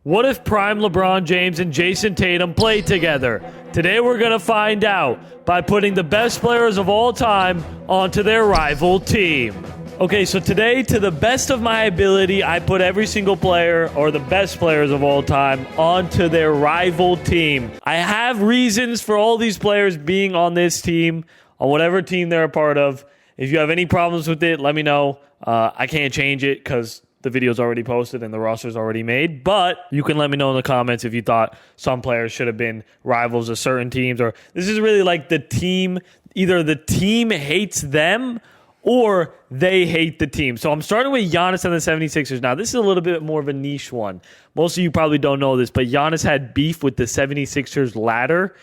What if prime LeBron James and Jason Tatum played together? Today we're going to find out by putting the best players of all time onto their rival team. Okay, so today, to the best of my ability, I put every single player, or the best players of all time, onto their rival team. I have reasons for all these players being on this team, on whatever team they're a part of. If you have any problems with it, let me know. I can't change it because the video's already posted and the roster's already made, but you can let me know in the comments if you thought some players should have been rivals of certain teams, or this is really like the team, either the team hates them or they hate the team. So I'm starting with Giannis and the 76ers. Now, this is a little bit more of a niche one. Most of you probably don't know this, but Giannis had beef with the 76ers ladder.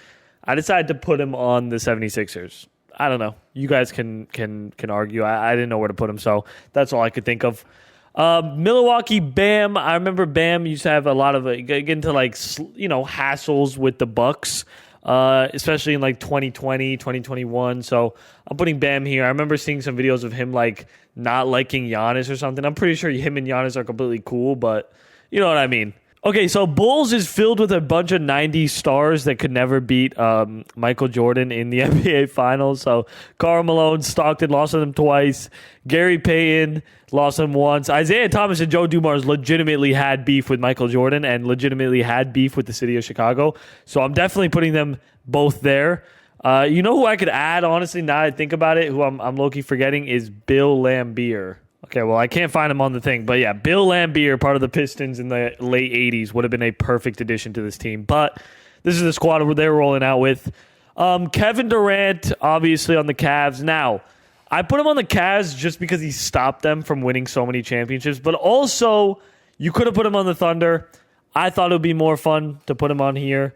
I decided to put him on the 76ers. I don't know. You guys can argue. I didn't know where to put him, so that's all I could think of. Milwaukee, Bam. I remember Bam used to have a lot of get into hassles with the Bucks, especially in like 2020, 2021. So I'm putting Bam here. I remember seeing some videos of him like not liking Giannis or something. I'm pretty sure him and Giannis are completely cool, but you know what I mean. Okay, so Bulls is filled with a bunch of 90s stars that could never beat Michael Jordan in the NBA Finals. So Karl Malone, Stockton lost to them twice. Gary Payton lost them once. Isaiah Thomas and Joe Dumars legitimately had beef with Michael Jordan and legitimately had beef with the city of Chicago. So I'm definitely putting them both there. You know who I could add, honestly, now that I think about it, who I'm low-key forgetting, is Bill Laimbeer. Okay, well, I can't find him on the thing. But yeah, Bill Laimbeer, part of the Pistons in the late 80s, would have been a perfect addition to this team. But this is the squad they're rolling out with. Kevin Durant, obviously, on the Cavs. Now, I put him on the Cavs just because he stopped them from winning so many championships. But also, you could have put him on the Thunder. I thought it would be more fun to put him on here.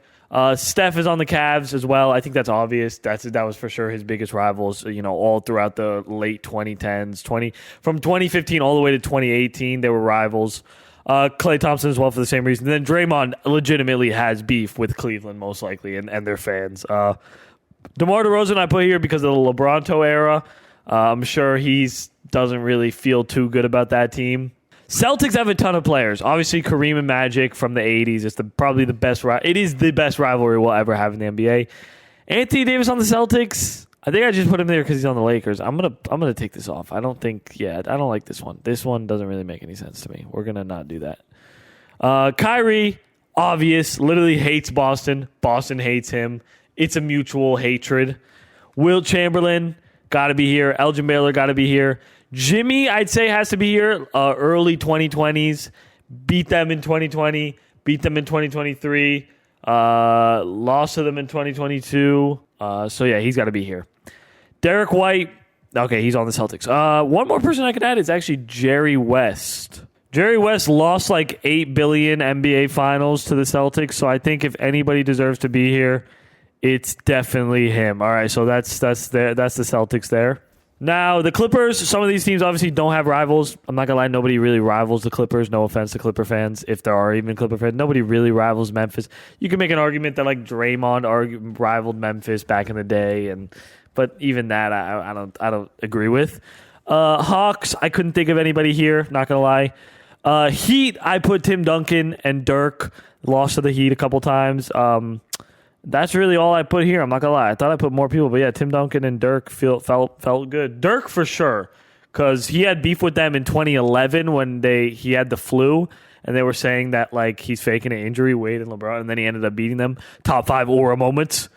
Steph is on the Cavs as well. I think that's obvious. That was for sure his biggest rivals, all throughout the late 2010s. From 2015 all the way to 2018, they were rivals. Klay Thompson as well for the same reason. And then Draymond legitimately has beef with Cleveland, most likely, and their fans. DeMar DeRozan I put here because of the LeBronto era. I'm sure he doesn't really feel too good about that team. Celtics have a ton of players. Obviously, Kareem and Magic from the 80s. It's probably the best. It is the best rivalry we'll ever have in the NBA. Anthony Davis on the Celtics. I think I just put him there because he's on the Lakers. I'm gonna take this off. I don't like this one. This one doesn't really make any sense to me. We're gonna not do that. Kyrie, obvious. Literally hates Boston. Boston hates him. It's a mutual hatred. Wilt Chamberlain got to be here. Elgin Baylor got to be here. Jimmy, I'd say, has to be here. Early 2020s. Beat them in 2020. Beat them in 2023. Lost to them in 2022. So, yeah, he's got to be here. Derek White. Okay, he's on the Celtics. One more person I could add is actually Jerry West. Jerry West lost like $8 billion NBA Finals to the Celtics. So I think if anybody deserves to be here, it's definitely him. All right, so that's the Celtics there. Now, the Clippers, some of these teams obviously don't have rivals. I'm not going to lie, nobody really rivals the Clippers. No offense to Clipper fans, if there are even Clipper fans. Nobody really rivals Memphis. You can make an argument that like Draymond rivaled Memphis back in the day, but even that I don't agree with. Hawks, I couldn't think of anybody here, not going to lie. Heat, I put Tim Duncan and Dirk. Lost to the Heat a couple times. That's really all I put here. I'm not going to lie. I thought I put more people, but yeah, Tim Duncan and Dirk felt good. Dirk for sure, because he had beef with them in 2011 when he had the flu, and they were saying that like he's faking an injury, Wade and LeBron, and then he ended up beating them. Top 5 aura moments.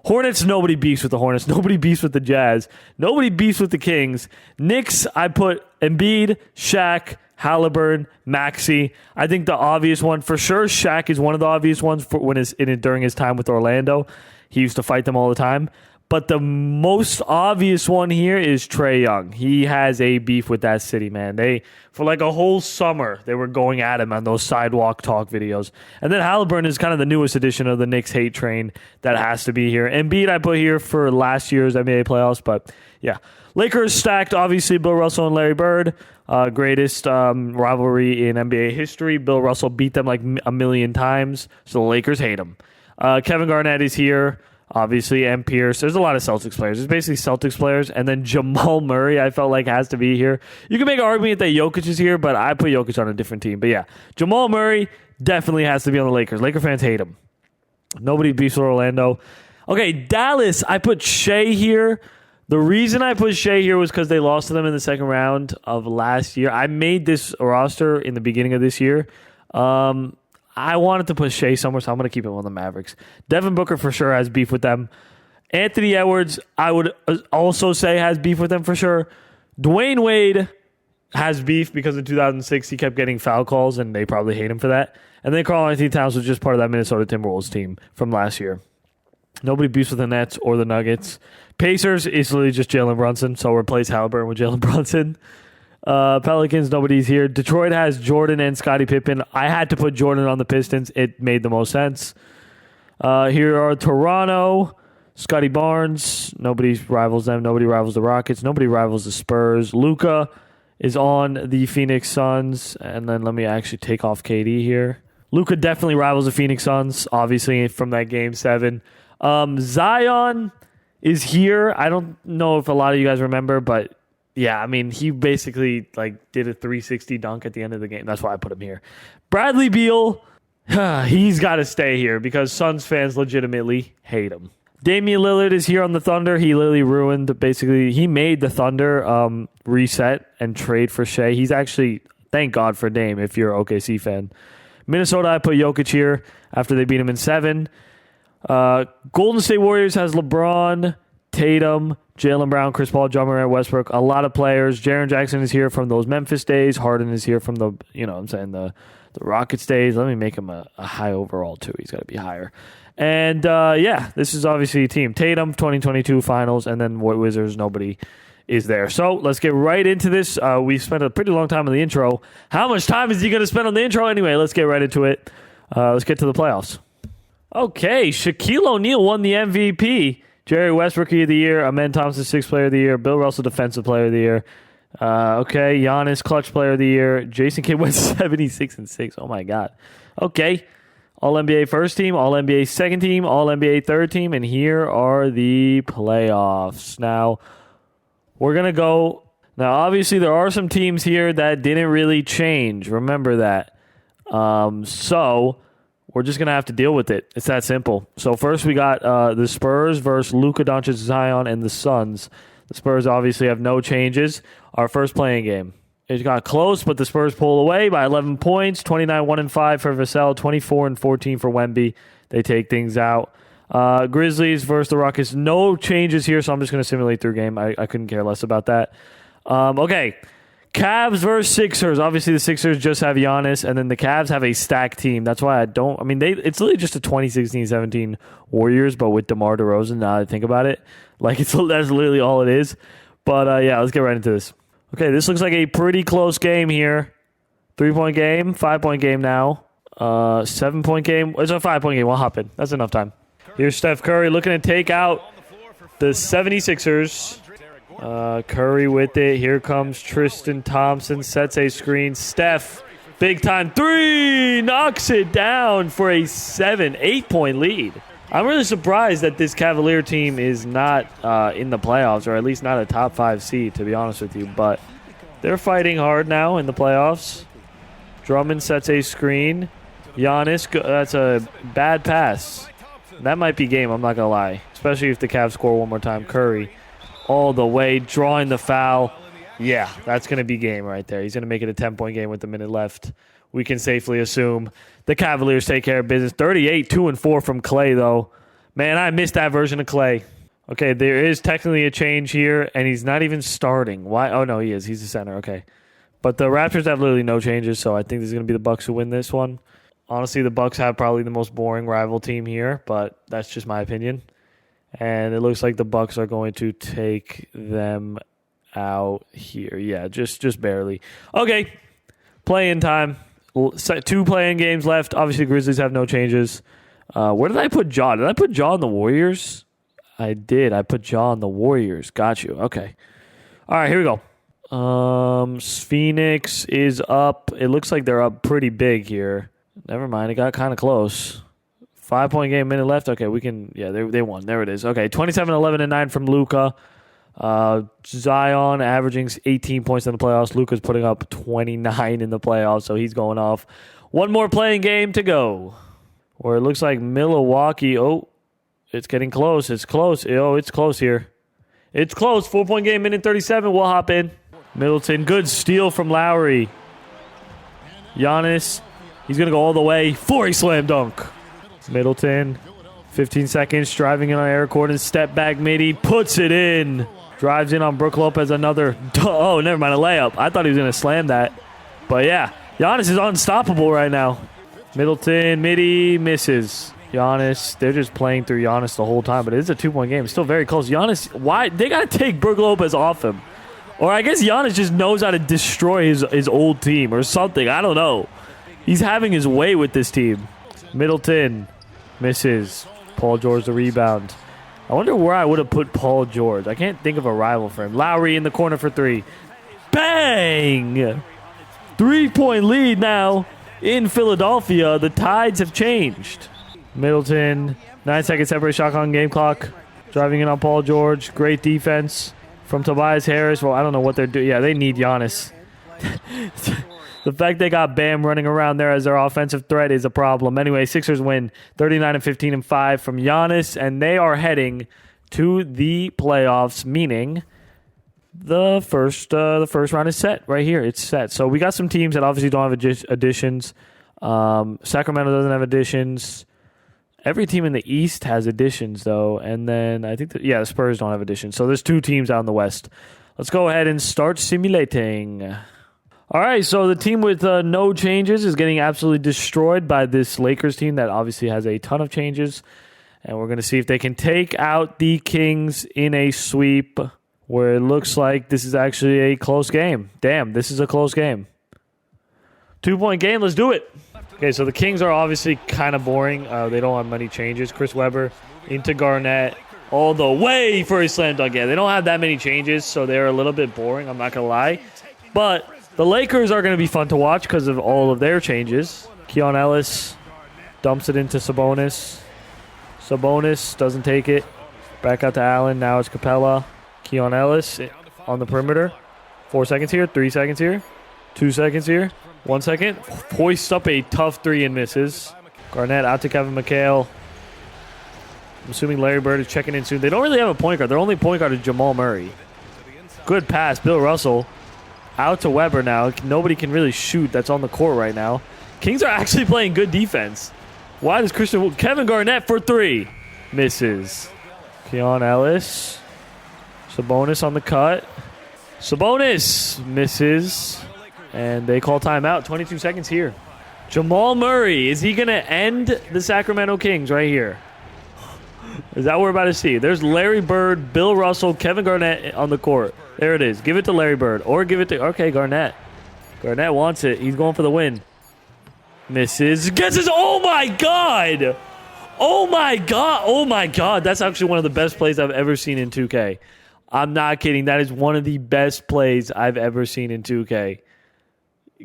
Hornets, nobody beefs with the Hornets. Nobody beefs with the Jazz. Nobody beefs with the Kings. Knicks, I put Embiid, Shaq, Halliburton, Maxey. I think the obvious one for sure, Shaq is one of the obvious ones during his time with Orlando. He used to fight them all the time. But the most obvious one here is Trae Young. He has a beef with that city, man. For like a whole summer, they were going at him on those sidewalk talk videos. And then Halliburton is kind of the newest edition of the Knicks hate train that has to be here. Embiid I put here for last year's NBA playoffs, but yeah. Lakers stacked, obviously, Bill Russell and Larry Bird. Greatest rivalry in NBA history. Bill Russell beat them like a million times, so the Lakers hate him. Kevin Garnett is here. Obviously, M. Pierce. There's a lot of Celtics players. There's basically Celtics players. And then Jamal Murray, I felt like, has to be here. You can make an argument that Jokic is here, but I put Jokic on a different team. But yeah, Jamal Murray, definitely has to be on the Lakers. Laker fans hate him. Nobody beats Orlando. Okay, Dallas, I put Shea here. The reason I put Shea here was because they lost to them in the second round of last year. I made this roster in the beginning of this year. I wanted to put Shea somewhere, so I'm going to keep him on the Mavericks. Devin Booker for sure has beef with them. Anthony Edwards, I would also say has beef with them for sure. Dwayne Wade has beef because in 2006 he kept getting foul calls, and they probably hate him for that. And then Karl-Anthony Towns was just part of that Minnesota Timberwolves team from last year. Nobody beefs with the Nets or the Nuggets. Pacers is literally just Jalen Brunson, so replace Halliburton with Jalen Brunson. Pelicans, nobody's here. Detroit has Jordan and Scottie Pippen. I had to put Jordan on the Pistons. It made the most sense. Here are Toronto, Scotty Barnes. Nobody rivals them. Nobody rivals the Rockets. Nobody rivals the Spurs. Luka is on the Phoenix Suns. And then let me actually take off KD here. Luka definitely rivals the Phoenix Suns, obviously, from that Game 7. Zion is here. I don't know if a lot of you guys remember, but yeah, I mean, he basically did a 360 dunk at the end of the game. That's why I put him here. Bradley Beal, he's got to stay here because Suns fans legitimately hate him. Damian Lillard is here on the Thunder. He literally ruined, he made the Thunder reset and trade for Shea. He's actually, thank God for Dame if you're an OKC fan. Minnesota, I put Jokic here after they beat him in 7. Golden State Warriors has LeBron, Tatum, Jaylen Brown, Chris Paul, John Morant, Westbrook. A lot of players. Jaren Jackson is here from those Memphis days. Harden is here from the Rockets days. Let me make him a high overall, too. He's got to be higher. And, this is obviously a team. Tatum, 2022 finals, and then Wizards, nobody is there. So let's get right into this. We spent a pretty long time on the intro. How much time is he going to spend on the intro anyway? Let's get right into it. Let's get to the playoffs. Okay, Shaquille O'Neal won the MVP. Jerry West, Rookie of the Year. Amen Thompson, Sixth Player of the Year. Bill Russell, Defensive Player of the Year. Giannis, Clutch Player of the Year. Jason Kidd went 76-6. Oh, my God. Okay. All-NBA First Team, All-NBA Second Team, All-NBA Third Team, and here are the playoffs. Now, we're going to go. Now, obviously, there are some teams here that didn't really change. Remember that. So we're just going to have to deal with it. It's that simple. So first we got the Spurs versus Luka Doncic, Zion, and the Suns. The Spurs obviously have no changes. Our first playing game. It got close, but the Spurs pull away by 11 points. 29-1-5 for Vassell. 24-14 for Wemby. They take things out. Grizzlies versus the Rockets. No changes here, so I'm just going to simulate through game. I couldn't care less about that. Okay. Cavs versus Sixers. Obviously, the Sixers just have Giannis, and then the Cavs have a stacked team. That's why it's literally just a 2016-17 Warriors, but with DeMar DeRozan, now that I think about it. That's literally all it is. But, let's get right into this. Okay, this looks like a pretty close game here. 3-point game, 5-point game now. 7-point game. It's a 5-point game. We'll hop in. That's enough time. Here's Steph Curry looking to take out the 76ers. Curry with it. Here comes Tristan Thompson. Sets a screen. Steph, big time 3. Knocks it down for a 8-point lead. I'm really surprised that this Cavalier team is not in the playoffs, or at least not a top 5 seed, to be honest with you. But they're fighting hard now in the playoffs. Drummond sets a screen. Giannis, that's a bad pass. That might be game, I'm not going to lie. Especially if the Cavs score one more time. Curry all the way, drawing the foul. Yeah, that's going to be game right there. He's going to make it a 10-point game with a minute left. We can safely assume the Cavaliers take care of business. 38, 2-4 from Clay, though. Man, I missed that version of Clay. Okay, there is technically a change here, and he's not even starting. Why? Oh, no, he is. He's the center. Okay. But the Raptors have literally no changes, so I think this is going to be the Bucks who win this one. Honestly, the Bucks have probably the most boring rival team here, but that's just my opinion. And it looks like the Bucks are going to take them out here. Yeah, just barely. Okay, play-in time. 2 play-in games left. Obviously, Grizzlies have no changes. Where did I put Ja? Did I put Ja on the Warriors? I did. I put Ja on the Warriors. Got you. Okay. All right, here we go. Phoenix is up. It looks like they're up pretty big here. Never mind. It got kind of close. 5-point game, minute left. Okay, we can. Yeah, they won. There it is. Okay, 27-11-9 from Luka. Zion averaging 18 points in the playoffs. Luka's putting up 29 in the playoffs, so he's going off. One more playing game to go. Where it looks like Milwaukee. Oh, it's getting close. It's close. Oh, it's close here. It's close. 4-point game, minute 37. We'll hop in. Middleton, good steal from Lowry. Giannis, he's going to go all the way for a slam dunk. Middleton, 15 seconds, driving in on Eric Gordon. Step back midi, puts it in. Drives in on Brook Lopez, another. Oh, never mind, a layup. I thought he was going to slam that. But yeah, Giannis is unstoppable right now. Middleton, midi, misses. Giannis, they're just playing through Giannis the whole time, but it is a 2-point game. It's still very close. Giannis, why? They got to take Brook Lopez off him. Or I guess Giannis just knows how to destroy his old team or something. I don't know. He's having his way with this team. Middleton misses. Paul George the rebound. I wonder where I would have put Paul George. I can't think of a rival for him. Lowry in the corner for three. Bang! 3-point lead now in Philadelphia. The tides have changed. Middleton, 9-second separate shot on game clock. Driving in on Paul George. Great defense from Tobias Harris. Well, I don't know what they're doing. Yeah, they need Giannis. The fact they got Bam running around there as their offensive threat is a problem. Anyway, Sixers win 39-15-5 from Giannis, and they are heading to the playoffs, meaning the first round is set right here. It's set. So we got some teams that obviously don't have additions. Sacramento doesn't have additions. Every team in the East has additions, though. And then I think, the Spurs don't have additions. So there's 2 teams out in the West. Let's go ahead and start simulating. All right, so the team with no changes is getting absolutely destroyed by this Lakers team that obviously has a ton of changes. And we're going to see if they can take out the Kings in a sweep where it looks like this is actually a close game. Damn, this is a close game. 2-point game, let's do it. Okay, so the Kings are obviously kind of boring. They don't have many changes. Chris Webber into Garnett all the way for a slam dunk. Yeah, they don't have that many changes, so they're a little bit boring. I'm not going to lie. But the Lakers are going to be fun to watch because of all of their changes. Keon Ellis dumps it into Sabonis. Sabonis doesn't take it. Back out to Allen. Now it's Capella. Keon Ellis on the perimeter. 4 seconds here. 3 seconds here. 2 seconds here. 1 second. Hoists up a tough 3 and misses. Garnett out to Kevin McHale. I'm assuming Larry Bird is checking in soon. They don't really have a point guard. Their only point guard is Jamal Murray. Good pass. Bill Russell out to Weber now. Nobody can really shoot that's on the court right now. Kings are actually playing good defense. Why does Kevin Garnett for 3? Misses. Keon Ellis. Sabonis on the cut. Sabonis misses. And they call timeout. 22 seconds here. Jamal Murray. Is he going to end the Sacramento Kings right here? Is that what we're about to see? There's Larry Bird, Bill Russell, Kevin Garnett on the court. There it is. Give it to Larry Bird. Or give it to... Okay, Garnett. Garnett wants it. He's going for the win. Misses. Gets his... Oh, my God! Oh, my God! Oh, my God! That's actually one of the best plays I've ever seen in 2K. I'm not kidding. That is one of the best plays I've ever seen in 2K.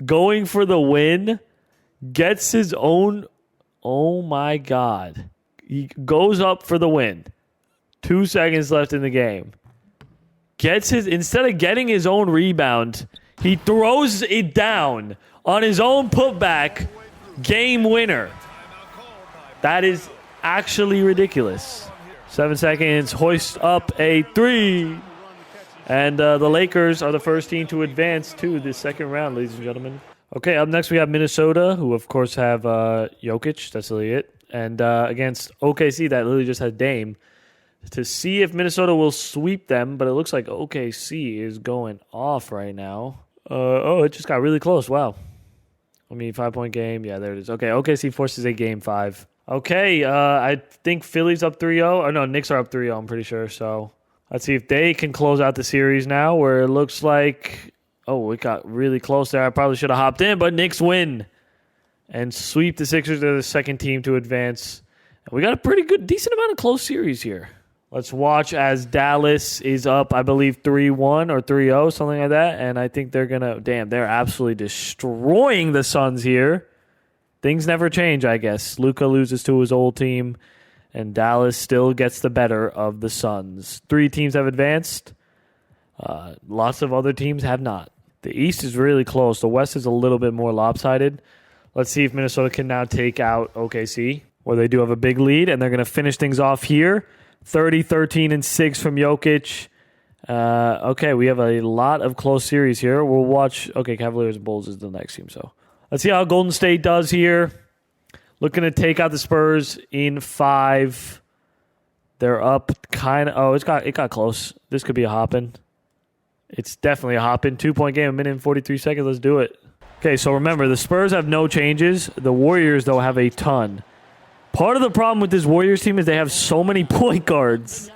Going for the win. Gets his own... Oh, my God. He goes up for the win. 2 seconds left in the game. Gets his... Instead of getting his own rebound, he throws it down on his own putback. Game winner. That is actually ridiculous. 7 seconds. Hoist up a 3. And the Lakers are the first team to advance to the second round, ladies and gentlemen. Okay, up next we have Minnesota, who of course have Jokic. That's really it. And against OKC, that literally just had Dame. To see if Minnesota will sweep them, but it looks like OKC is going off right now. It just got really close. Wow. 5-point game. Yeah, there it is. Okay, OKC forces a game 5. Okay, I think Philly's up 3-0. Or no, Knicks are up 3-0, I'm pretty sure. So let's see if they can close out the series now, where it looks like... Oh, it got really close there. I probably should have hopped in, but Knicks win and sweep the Sixers. They're the second team to advance. And we got a pretty good, decent amount of close series here. Let's watch as Dallas is up, I believe, 3-1 or 3-0, something like that. And I think they're going to... Damn, they're absolutely destroying the Suns here. Things never change, I guess. Luka loses to his old team, and Dallas still gets the better of the Suns. 3 teams have advanced. Lots of other teams have not. The East is really close. The West is a little bit more lopsided. Let's see if Minnesota can now take out OKC, where they do have a big lead, and they're going to finish things off here. 30, 13, and 6 from Jokic. Okay, we have a lot of close series here. We'll watch. Okay, Cavaliers and Bulls is the next team. So let's see how Golden State does here. Looking to take out the Spurs in 5. They're up kind of. Oh, it got close. This could be a hoppin'. It's definitely a hoppin'. 2-point game, a minute and 43 seconds. Let's do it. Okay, so remember, the Spurs have no changes. The Warriors, though, have a ton. Part of the problem with this Warriors team is they have so many point guards.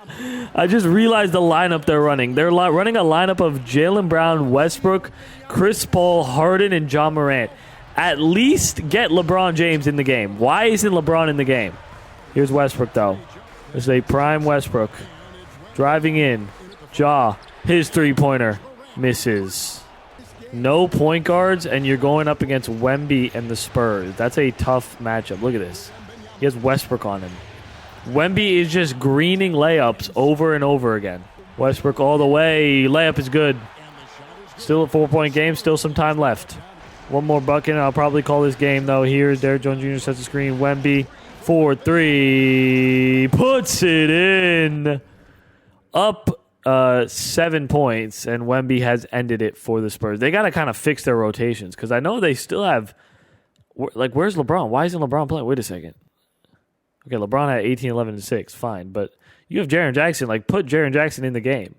I just realized the lineup they're running. They're running a lineup of Jaylen Brown, Westbrook, Chris Paul, Harden, and John Morant. At least get LeBron James in the game. Why isn't LeBron in the game? Here's Westbrook, though. This is a prime Westbrook. Driving in. His three-pointer misses. No point guards, and you're going up against Wemby and the Spurs. That's a tough matchup. Look at this. He has Westbrook on him. Wemby is just greening layups over and over again. Westbrook all the way. Layup is good. Still a 4-point game. Still some time left. One more bucket, and I'll probably call this game, though. Here's Derrick Jones Jr. sets the screen. Wemby, 4-3. Puts it in. Up 7 points, and Wemby has ended it for the Spurs. They got to kind of fix their rotations, because I know they still have... Like, where's LeBron? Why isn't LeBron playing? Wait a second. Okay, LeBron had 18, 11, and 6. Fine. But you have Jaren Jackson. Like, put Jaren Jackson in the game.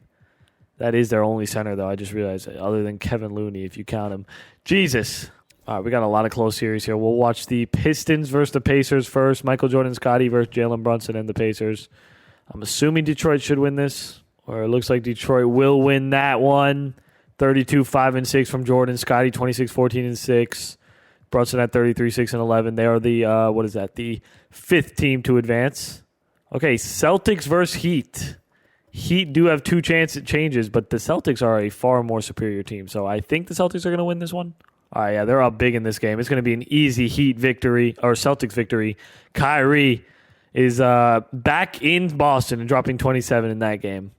That is their only center, though. I just realized that, other than Kevin Looney, if you count him. Jesus. All right, we got a lot of close series here. We'll watch the Pistons versus the Pacers first. Michael Jordan Scottie versus Jalen Brunson and the Pacers. I'm assuming Detroit should win this. Or it looks like Detroit will win that one. 32, 5, and 6 from Jordan. Scottie, 26, 14, and 6. Brunson at 33, 6, and 11. They are the, the 5th team to advance. Okay, Celtics versus Heat. Heat do have 2 changes, but the Celtics are a far more superior team. So I think the Celtics are going to win this one. All right, yeah, they're up big in this game. It's going to be an easy Heat victory, or Celtics victory. Kyrie is back in Boston and dropping 27 in that game.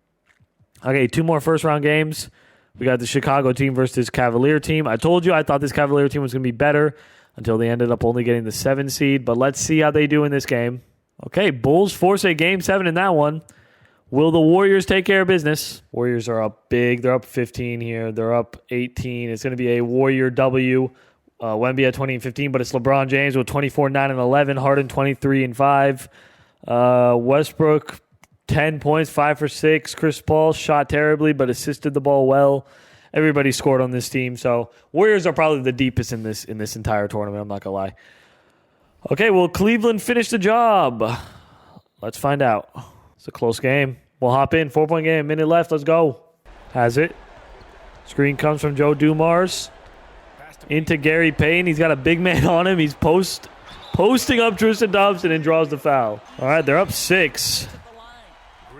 Okay, 2 more first-round games. We got the Chicago team versus this Cavalier team. I told you I thought this Cavalier team was going to be better until they ended up only getting the 7 seed. But let's see how they do in this game. Okay, Bulls force a Game 7 in that one. Will the Warriors take care of business? Warriors are up big. They're up 15 here. They're up 18. It's going to be a Warrior W. Wemby at 20 and 15, but it's LeBron James with 24, 9, and 11. Harden 23 and 5. Westbrook 10 points, 5 for 6. Chris Paul shot terribly, but assisted the ball well. Everybody scored on this team. So Warriors are probably the deepest in this entire tournament. I'm not going to lie. Okay, will Cleveland finish the job? Let's find out. It's a close game. We'll hop in. 4-point game. Minute left. Let's go. Has it. Screen comes from Joe Dumars. Into Gary Payton. He's got a big man on him. He's posting up Tristan Thompson and draws the foul. All right, they're up 6.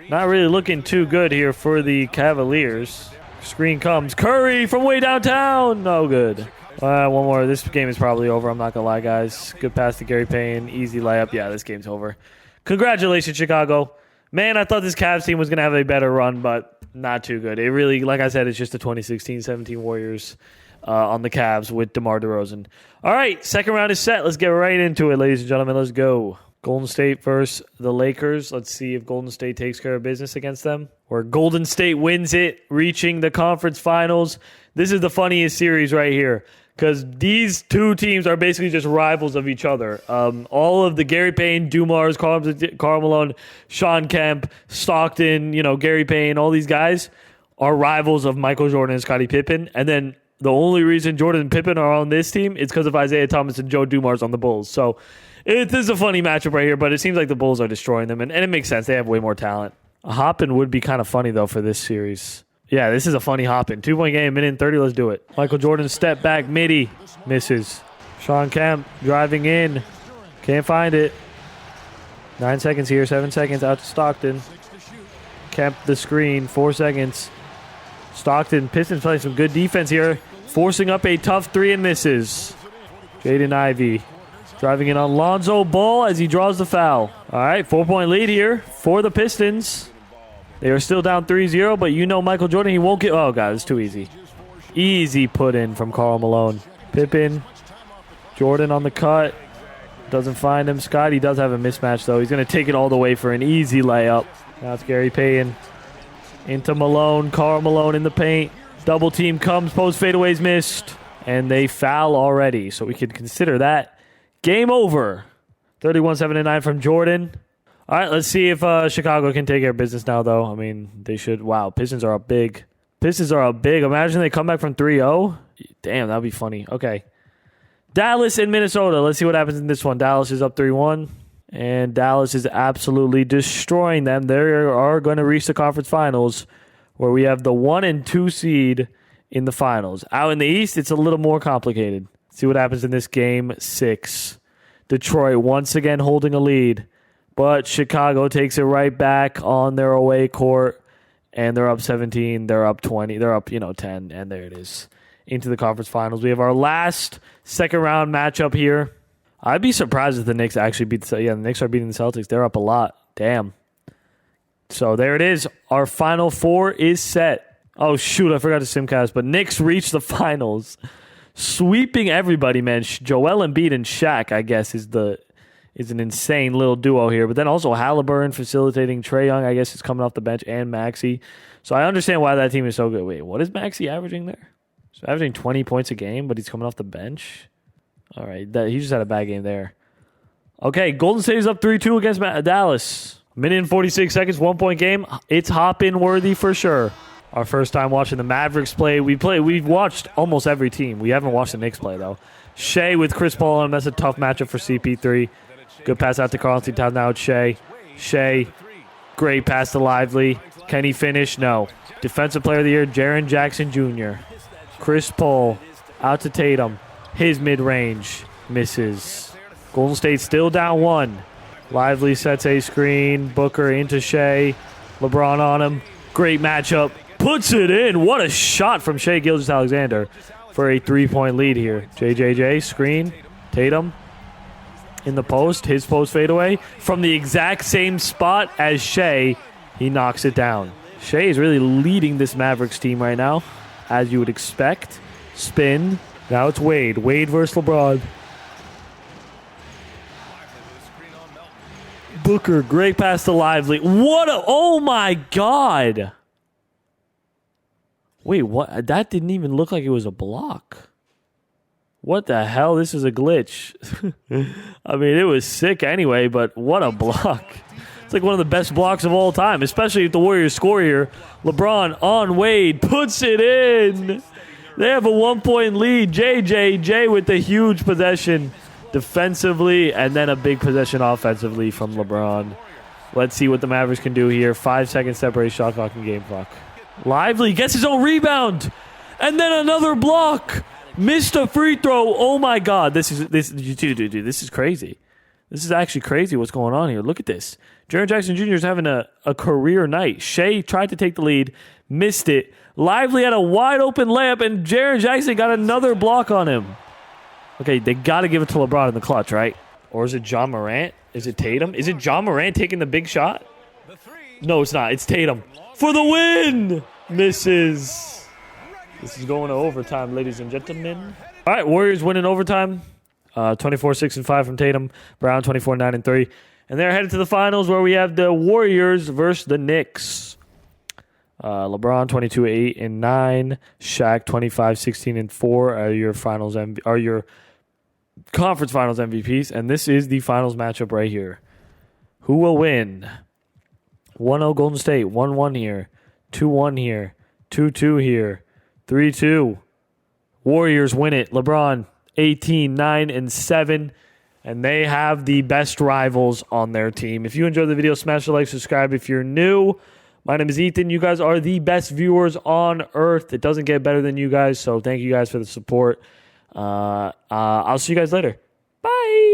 Not really looking too good here for the Cavaliers. Screen comes. Curry from way downtown. No good. One more. This game is probably over. I'm not going to lie, guys. Good pass to Gary Payne. Easy layup. Yeah, this game's over. Congratulations, Chicago. Man, I thought this Cavs team was going to have a better run, but not too good. It really, like I said, it's just the 2016-17 Warriors on the Cavs with DeMar DeRozan. All right, second round is set. Let's get right into it, ladies and gentlemen. Let's go. Golden State versus the Lakers. Let's see if Golden State takes care of business against them. Or Golden State wins it, reaching the conference finals. This is the funniest series right here because these two teams are basically just rivals of each other. All of the Gary Payne, Dumars, Karl Malone, Sean Kemp, Stockton, Gary Payne, all these guys are rivals of Michael Jordan and Scottie Pippen. And then the only reason Jordan and Pippen are on this team is because of Isaiah Thomas and Joe Dumars on the Bulls. So it is a funny matchup right here, but it seems like the Bulls are destroying them, and it makes sense. They have way more talent. A hop-in would be kind of funny, though, for this series. Yeah, this is a funny hop-in. 2-point game, minute and 30. Let's do it. Michael Jordan step back, midi. Misses. Sean Kemp driving in. Can't find it. 9 seconds here, 7 seconds out to Stockton. Kemp the screen, 4 seconds. Stockton, Pistons playing some good defense here. Forcing up a tough 3 and misses. Jaden Ivey. Driving in on Lonzo Ball as he draws the foul. All right, 4-point lead here for the Pistons. They are still down 3-0, but Michael Jordan, he won't get... Oh, God, it's too easy. Easy put in from Karl Malone. Pippen Jordan on the cut. Doesn't find him. Scotty does have a mismatch, though. He's going to take it all the way for an easy layup. Now it's Gary Payton. Into Malone. Karl Malone in the paint. Double team comes. Post fadeaways missed. And they foul already. So we could consider that game over. 31-79 from Jordan. All right, let's see if Chicago can take care of business now, though. I mean, they should. Wow, Pistons are up big. Pistons are up big. Imagine they come back from 3-0. Damn, that would be funny. Okay. Dallas and Minnesota. Let's see what happens in this one. Dallas is up 3-1. And Dallas is absolutely destroying them. They are going to reach the conference finals where we have the 1 and 2 seed in the finals. Out in the East, it's a little more complicated. Let's see what happens in this game 6. Detroit once again holding a lead. But Chicago takes it right back on their away court. And they're up 17. They're up 20. They're up, 10. And there it is. Into the conference finals. We have our last second round matchup here. I'd be surprised if the Knicks actually beat the Knicks are beating the Celtics. They're up a lot. Damn. So there it is. Our Final Four is set. Oh, shoot. I forgot to simcast. But Knicks reached the finals. Sweeping everybody, man. Joel Embiid and Shaq, I guess, is an insane little duo here. But then also Halliburton facilitating. Trae Young, I guess, is coming off the bench. And Maxey. So I understand why that team is so good. Wait, what is Maxey averaging there? He's averaging 20 points a game, but he's coming off the bench. All right, he just had a bad game there. Okay, Golden State is up 3-2 against Dallas. Minute and 46 seconds, 1-point game. It's hop-in worthy for sure. Our first time watching the Mavericks play. We've watched almost every team. We haven't watched the Knicks play, though. Shea with Chris Paul on him. That's a tough matchup for CP3. Good pass out to Karl-Anthony Towns. Now it's Shea. Shea, great pass to Lively. Can he finish? No. Defensive Player of the Year, Jaren Jackson Jr. Chris Paul out to Tatum. His mid-range misses. Golden State still down 1. Lively sets a screen. Booker into Shea. LeBron on him. Great matchup. Puts it in. What a shot from Shea Gilgeous-Alexander for a 3-point lead here. JJJ, screen. Tatum in the post. His post fadeaway. From the exact same spot as Shea, he knocks it down. Shea is really leading this Mavericks team right now, as you would expect. Spin. Now it's Wade. Wade versus LeBron. Booker, great pass to Lively. Oh my God. Wait, what? That didn't even look like it was a block. What the hell? This is a glitch. I mean, it was sick anyway, but what a block. It's like one of the best blocks of all time, especially if the Warriors score here. LeBron on Wade, puts it in. They have a 1-point lead. JJJ with the huge possession defensively and then a big possession offensively from LeBron. Let's see what the Mavericks can do here. 5 seconds separate shot clock and game clock. Lively gets his own rebound. And then another block. Missed a free throw. Oh my God. This is crazy. This is actually crazy what's going on here. Look at this. Jaren Jackson Jr. is having a career night. Shea tried to take the lead. Missed it. Lively had a wide open layup, and Jaren Jackson got another block on him. Okay, they got to give it to LeBron in the clutch, right? Or is it John Morant? Is it Tatum? Is it John Morant taking the big shot? No, it's not. It's Tatum. For the win! Misses. This is going to overtime, ladies and gentlemen. All right, Warriors winning overtime. 24-6-5 from Tatum. Brown 24-9-3. And they're headed to the finals where we have the Warriors versus the Knicks. LeBron 22-8-9, Shaq 25-16-4 are your conference finals MVPs, and this is the finals matchup right here. Who will win? 1-0 Golden State, 1-1 here, 2-1 here, 2-2 here, 3-2. Warriors win it. LeBron 18-9-7, and they have the best rivals on their team. If you enjoyed the video, smash the like, subscribe if you're new. My name is Ethan. You guys are the best viewers on earth. It doesn't get better than you guys, so thank you guys for the support. I'll see you guys later. Bye.